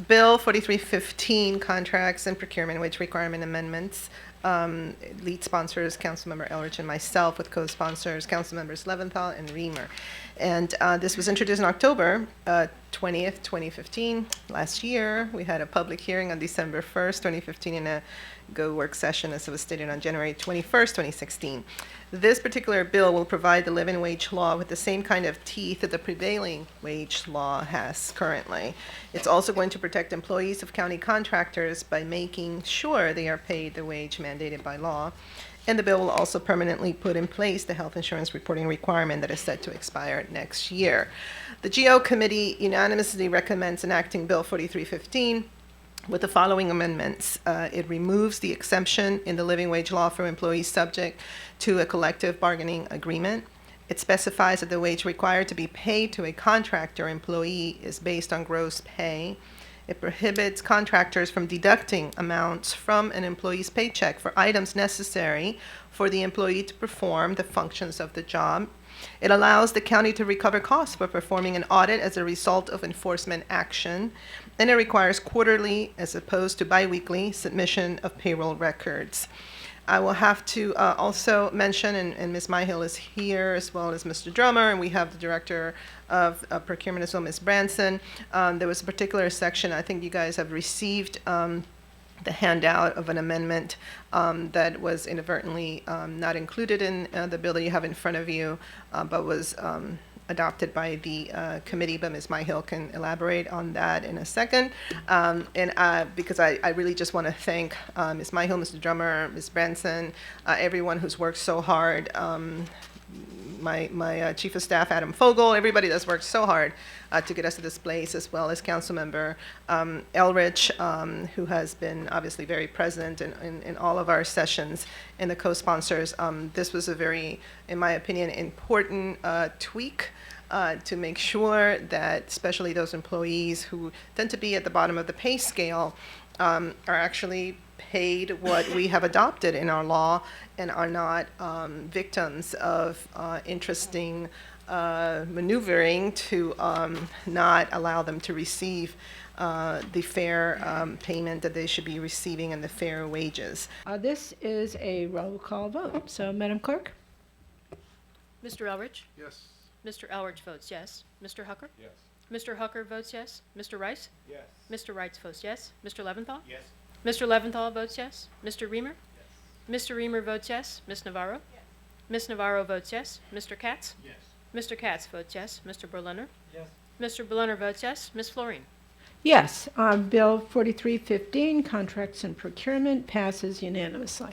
Bill 4315, Contracts and Procurement Wage Requirement Amendments. Lead sponsors, Councilmember Elrich and myself, with co-sponsors, Councilmembers Leventhal and Reamer. And this was introduced in October 20th, 2015. Last year, we had a public hearing on December 1st, 2015, and a go work session, as it was stated, on January 21st, 2016. This particular bill will provide the living wage law with the same kind of teeth that the prevailing wage law has currently. It's also going to protect employees of county contractors by making sure they are paid the wage mandated by law. And the bill will also permanently put in place the health insurance reporting requirement that is set to expire next year. The GO committee unanimously recommends enacting Bill 4315 with the following amendments. It removes the exemption in the living wage law for employees subject to a collective bargaining agreement. It specifies that the wage required to be paid to a contractor employee is based on gross pay. It prohibits contractors from deducting amounts from an employee's paycheck for items necessary for the employee to perform the functions of the job. It allows the county to recover costs for performing an audit as a result of enforcement action, and it requires quarterly, as opposed to biweekly, submission of payroll records. I will have to also mention, and Ms. Myhill is here, as well as Mr. Drummer, and we have the Director of Procurement as well, Ms. Branson. There was a particular section, I think you guys have received the handout of an amendment that was inadvertently not included in the bill that you have in front of you, but was adopted by the committee, but Ms. Myhill can elaborate on that in a second. Because I really just want to thank Ms. Myhill, Mr. Drummer, Ms. Branson, everyone who's worked so hard, my Chief of Staff, Adam Fogel, everybody that's worked so hard to get us to this place, as well as Councilmember Elrich, who has been obviously very present in all of our sessions, and the co-sponsors. This was a very, in my opinion, important tweak to make sure that especially those employees who tend to be at the bottom of the pay scale are actually paid what we have adopted in our law and are not victims of interesting maneuvering to not allow them to receive the fair payment that they should be receiving and the fair wages. This is a roll call vote. So, Madam Clerk? Mr. Elrich? Yes. Mr. Elrich votes yes. Mr. Hucker? Yes. Mr. Hucker votes yes. Mr. Rice? Yes. Mr. Rice votes yes. Mr. Leventhal? Yes. Mr. Leventhal votes yes. Mr. Reamer? Mr. Reamer votes yes. Ms. Navarro? Ms. Navarro votes yes. Mr. Katz? Yes. Mr. Katz votes yes. Mr. Berliner? Yes. Mr. Berliner votes yes. Ms. Florine? Yes. Bill 4315, Contracts and Procurement, passes unanimously.